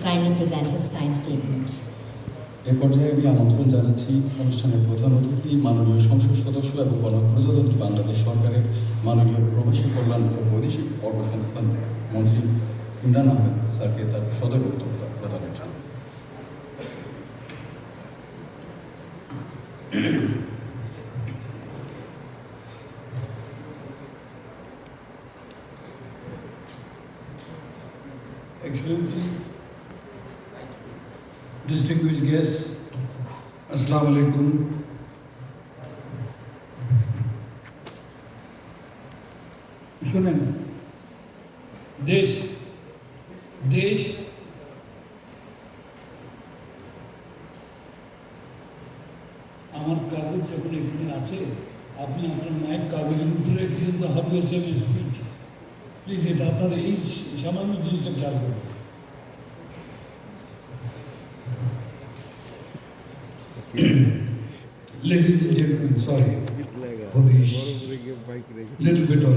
kindly present his kind statement. এ পর্যায়ে আমি আমন্ত্রণ জানাচ্ছি অনুষ্ঠানের প্রধান অতিথি মাননীয় সংসদ সদস্য এবং গণপ্রজাতন্ত্রী বাংলাদেশ সরকারের মাননীয় প্রবাসী কল্যাণ ও বৈদেশিক কর্মসংস্থান মন্ত্রী ইমরান আহমেদ স্যারকে তার সদয় বক্তব্য প্রদানের জন্য। Excellencies, distinguished guests, Assalamu alaikum. শুনেন, দেশ আমার কাগজ যখন এখানে আছে, আপনি আপনার মায়ের কাগজের উপরে কিন্তু হাবি স্পিচ প্লিজ, এটা আপনার এই সামান্য জিনিসটা খেয়াল করবেন। Ladies and gentlemen, sorry for the little bit of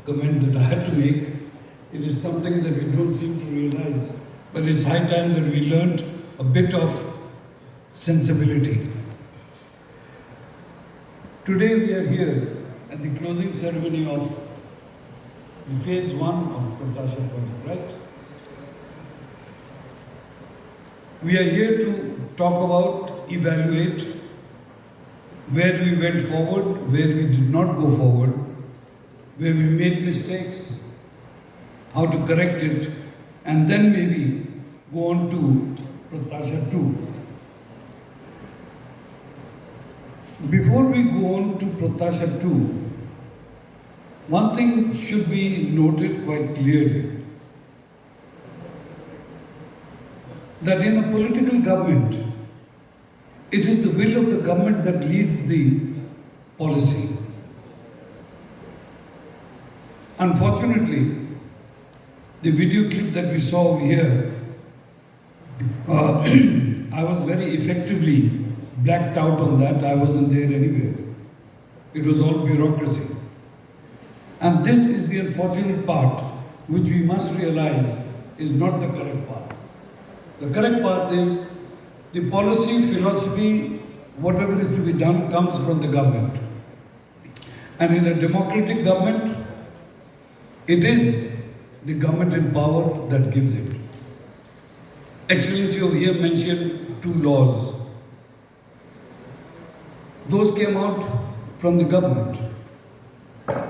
comment that I had to make. It is something that we don't seem to realize, but it's high time that we learned a bit of sensibility. Today we are here at the closing ceremony of the phase 1 of Pratasha project, right? We are here to talk about, evaluate where we went forward, where we did not go forward, where we made mistakes, how to correct it, and then maybe go on to Pratasha 2. Before we go on to Pratasha 2, one thing should be noted quite clearly, that in a political government, it is the will of the government that leads the policy. Unfortunately, the video clip that we saw over here, I was very effectively blacked out on that. I wasn't there anywhere. It was all bureaucracy. And this is the unfortunate part, which we must realize is not the correct part. The correct part is the policy, philosophy, whatever is to be done comes from the government. And in a democratic government, it is the government in power that gives it. Excellency over here mentioned 2 laws. Those came out from the government.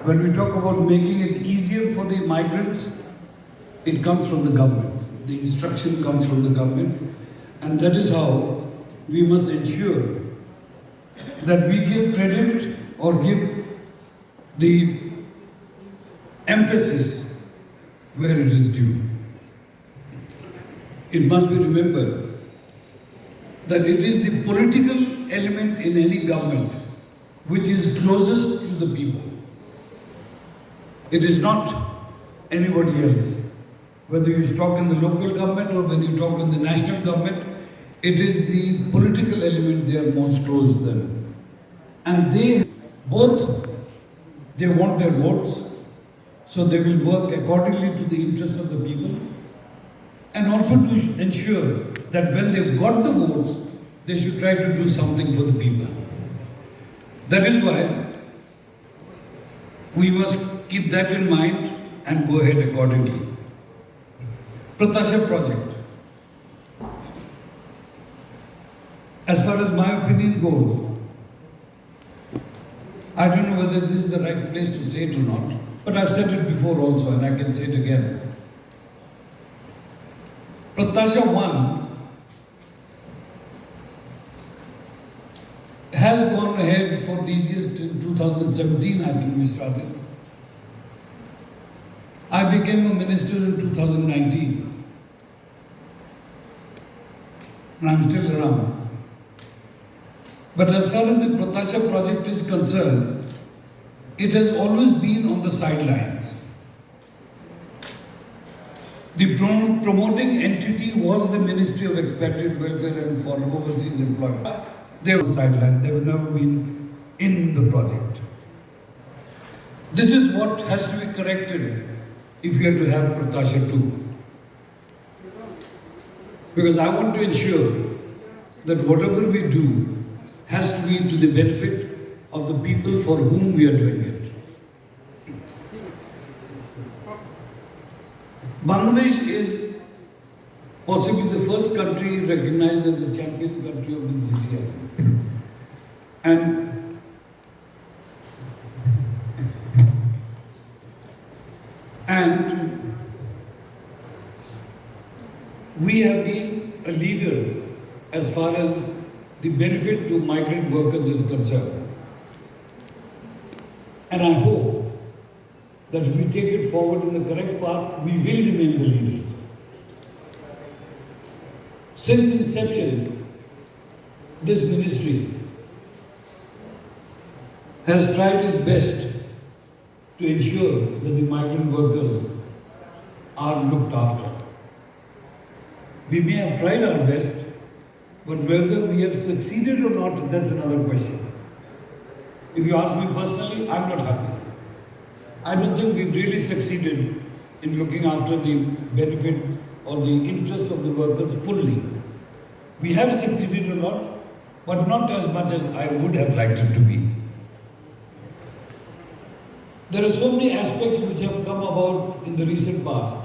When we talk about making it easier for the migrants, it comes from the government. The instruction comes from the government. And that is how we must ensure that we give credit or give the emphasis where it is due. It must be remembered that it is the political element in any government which is closest to the people. It is not anybody else. Whether you talk in the local government or when you talk in the national government, it is the political element they are most close to them. And they want their votes, so they will work accordingly to the interest of the people, and also to ensure that when they've got the votes, they should try to do something for the people. That is why we must keep that in mind and go ahead accordingly. Pratasha project. As far as my opinion goes, I don't know whether this is the right place to say it or not, but I've said it before also and I can say it again. Pratasha 1 has gone ahead for these years till 2017, I think we started. I became a minister in 2019. And I'm still around. But as far as the Pratasha project is concerned, it has always been on the sidelines. The promoting entity was the Ministry of Expatriate Welfare and Foreign Overseas Employment. They were sidelined, they have never been in the project. This is what has to be corrected if we are to have Pratasha 2. Because I want to ensure that whatever we do has to be to the benefit of the people for whom we are doing it. Bangladesh is possibly the first country recognized as the champion country of the GCI. And we have been a leader as far as the benefit to migrant workers is concerned. And I hope that if we take it forward in the correct path, we will remain the leaders. Since inception, this ministry has tried its best to ensure that the migrant workers are looked after. We may have tried our best, but whether we have succeeded or not, that's another question. If you ask me personally, I'm not happy. I don't think we've really succeeded in looking after the benefit or the interests of the workers fully. We have succeeded a lot, but not as much as I would have liked it to be. There are so many aspects which have come about in the recent past.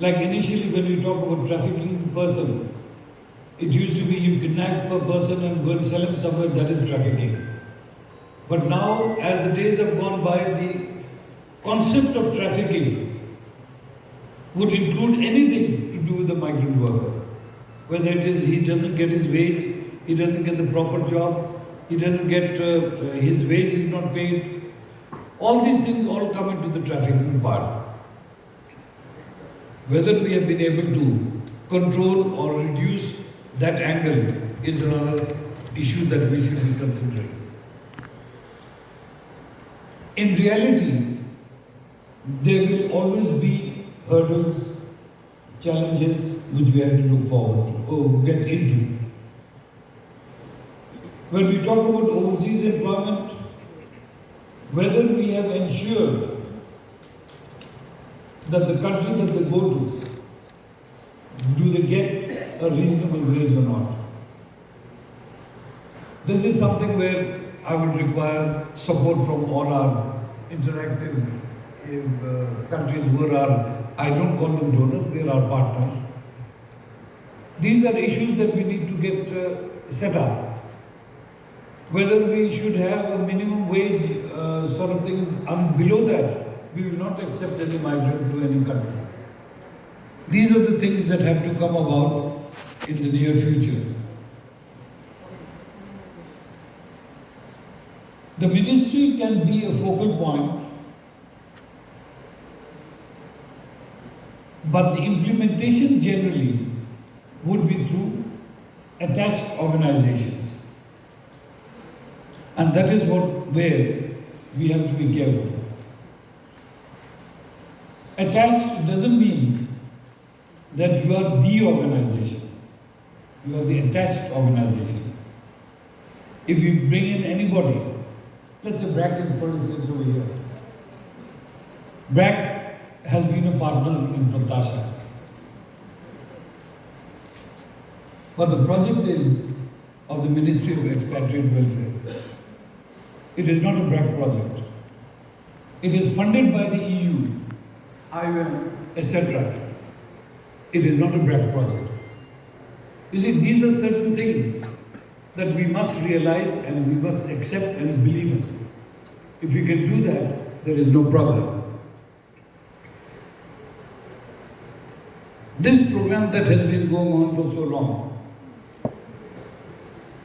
Like initially when we talk about trafficking a person, it used to be you kidnap a person and go and sell him somewhere, that is trafficking. But now, as the days have gone by, the concept of trafficking would include anything to do with the migrant worker. Whether it is he doesn't get his wage, he doesn't get the proper job, he doesn't get, his wage is not paid. All these things all come into the trafficking part. Whether we have been able to control or reduce that angle is another issue that we should be considering. In reality, there will always be hurdles, challenges which we have to look forward to or get into. When we talk about overseas employment, whether we have ensured that the country that they go to, do they get a reasonable wage or not? This is something where I would require support from all our interactive countries who are our, I don't call them donors, they are our partners. These are issues that we need to get set up. Whether we should have a minimum wage sort of thing, and below that, we will not accept any migrant to any country. These are the things that have to come about in the near future. The ministry can be a focal point, but the implementation generally would be through attached organizations. And that is where we have to be careful. Attached doesn't mean that you are the organization. You are the attached organization. If you bring in anybody, let's say BRAC, for instance, over here. BRAC has been a partner in Pratasha. But the project is of the Ministry of Expatriate Welfare. It is not a BRAC project. It is funded by the EU, IOM, etc. It is not a BRAC project. You see, these are certain things that we must realize and we must accept and believe in. If we can do that, there is no problem. This program that has been going on for so long,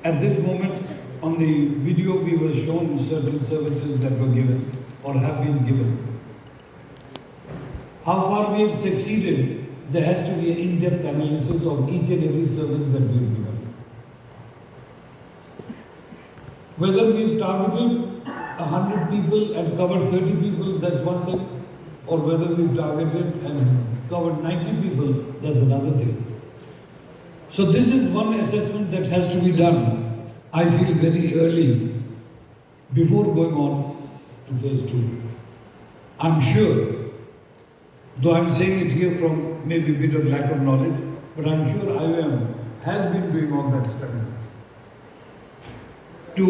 at this moment on the video we were shown certain services that were given or have been given. How far we have succeeded, there has to be an in-depth analysis of each and every service that we have given. Whether we've targeted 100 people and covered 30 people, that's one thing. Or whether we've targeted and covered 90 people, that's another thing. So this is one assessment that has to be done, I feel, very early before going on to phase 2. I'm sure, though I'm saying it here from maybe a bit of lack of knowledge, But I'm sure IOM has been doing all that studies to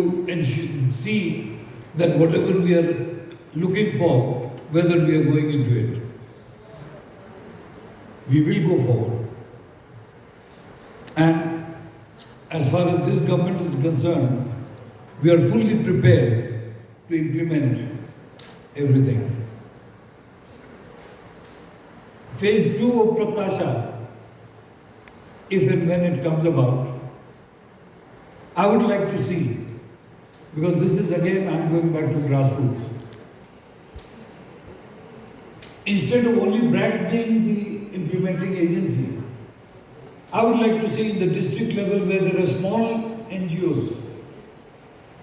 see that whatever we are looking for, whether we are going into it. We will go forward. And as far as this government is concerned, we are fully prepared to implement everything. Phase 2 of Pratasha, if and when it comes about, I would like to see, because this is again, I'm going back to grassroots. Instead of only BRAC being the implementing agency, I would like to see in the district level where there are small NGOs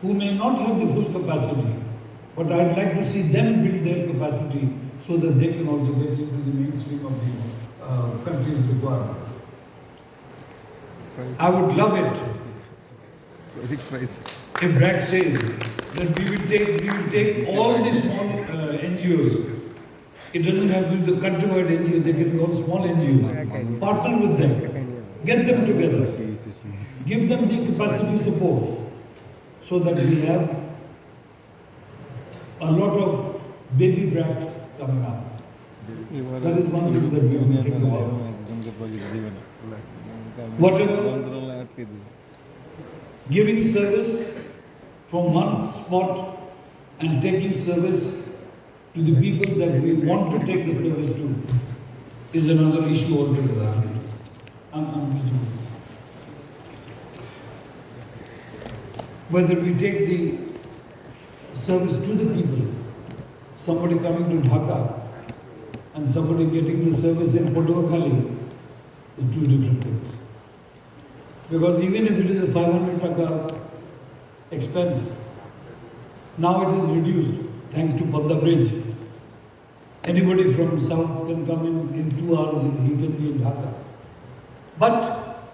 who may not have the full capacity, but I'd like to see them build their capacity so that they can also get into the mainstream of the country's requirement. I would love it if BRAC says that we will take all the small NGOs. It doesn't have to be the countrywide NGO, they can be all small NGOs. Partner with them, get them together, give them the capacity support so that we have a lot of baby BRACs coming up. That is one thing that we will think about. Whatever, giving service from one spot and taking service to the people that we want to take the service to is another issue altogether. Whether we take the service to the people, somebody coming to Dhaka and somebody getting the service in Patuakhali is two different things. Because even if it is a 500 taka expense, now it is reduced thanks to Padda Bridge. Anybody from south can come in 2 hours, he can be in Dhaka. But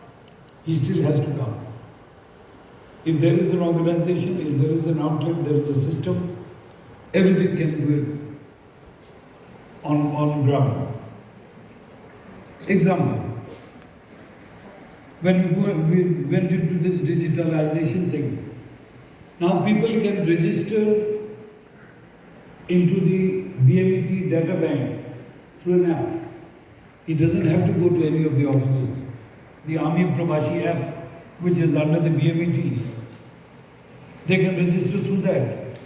he still has to come. If there is an organization, if there is an outlet, there is a system, everything can do it on ground. Example, when we went into this digitalization thing, now people can register into the BMET data bank through an app. He doesn't have to go to any of the offices. The Army Prabashi app, which is under the BMET, they can register through that.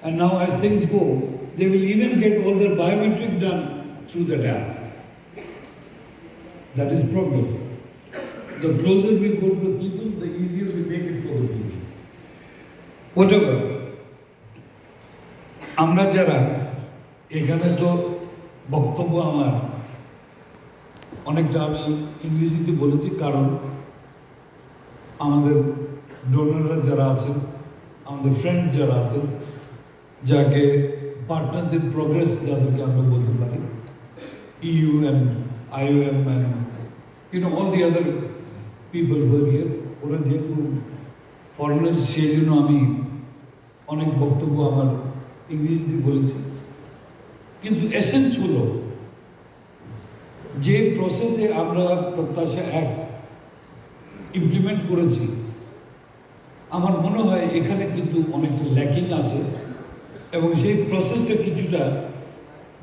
And now as things go, they will even get all their biometric done through that app. That is progress. The closer we go to the people, the easier we make it for the people. Whatever. আমরা যারা এখানে তো বক্তব্য আমার অনেকটা আমি ইংরেজিতে বলেছি কারণ আমাদের ডোনাররা যারা আছেন আমাদের ফ্রেন্ড যারা আছেন যাকে পার্টনার্স ইন প্রোগ্রেস যাদেরকে আমরা বলতে পারি EU and IOM and all the other people who are here ওরা যেহেতু ফরেনার্স সেই জন্য আমি অনেক বক্তব্য আমার ইংরেজিতে বলেছি কিন্তু এসেন্স হলো যে প্রসেসে আমরা প্রত্যাশা অ্যাক্ট ইমপ্লিমেন্ট করেছি আমার মনে হয় এখানে কিন্তু অনেকটা ল্যাকিং আছে এবং সেই প্রসেসটা কিছুটা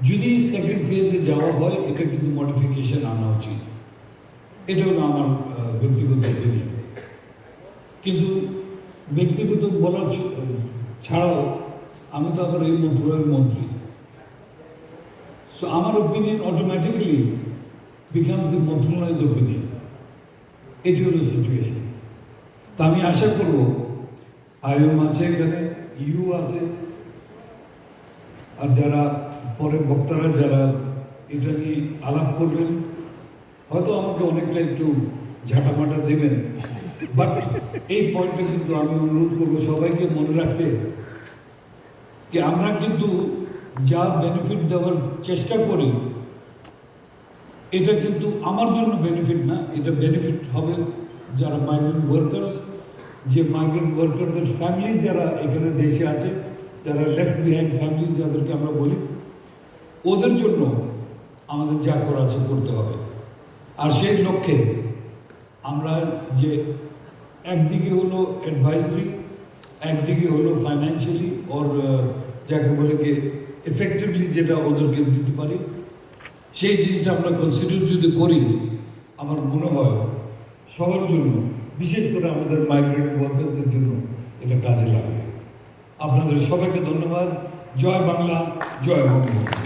যদি সেকেন্ড ফেজে যাওয়া হয় এটা কিন্তু মডিফিকেশন আনা উচিত এটা হলো আমার ব্যক্তিগত অপিনিয়ন কিন্তু ব্যক্তিগত বলার ছাড়াও আমি তো আবার এই মন্ত্রণালয়ের মন্ত্রী সো আমার ওপিনিয়ন অটোমেটিক্যালি বিকামস দ্য মন্ত্রণালয়ের ওপিনিয়ন এটি হলো সিচুয়েশন তা আমি আশা করব IOM আছে এখানে EU আছে আর যারা পরে বক্তারা যারা এটা নিয়ে আলাপ করবেন হয়তো আমাকে অনেকটা একটু ঝাঁটামাটা দেবেন বাট এই পয়েন্টে কিন্তু আমি অনুরোধ করবো সবাইকে মনে রাখতে যে আমরা কিন্তু যা বেনিফিট দেওয়ার চেষ্টা করি এটা কিন্তু আমার জন্য বেনিফিট না এটা বেনিফিট হবে যারা মাইগ্রেন্ট ওয়ার্কার্স যে মাইগ্রেন্ট ওয়ার্কারদের ফ্যামিলি যারা এখানে দেশে আছে যারা লেফট বিহাইন্ড ফ্যামিলিজ যাদেরকে আমরা বলি ওদের জন্য আমাদের যা করা আছে করতে হবে আর সেই লক্ষ্যে আমরা যে একদিকে হলো অ্যাডভাইজারি, একদিকে হলো ফাইন্যান্সিয়ালি ওর যাকে বলে কি এফেক্টিভলি যেটা ওদেরকে দিতে পারি, সেই জিনিসটা আমরা কনসিডার যদি করি, আমার মনে হয় সবার জন্য, বিশেষ করে আমাদের মাইগ্রেন্ট ওয়ার্কার্সদের জন্য এটা কাজে লাগবে। আপনাদের সবাইকে ধন্যবাদ। জয় বাংলা, জয় বঙ্গবন্ধু।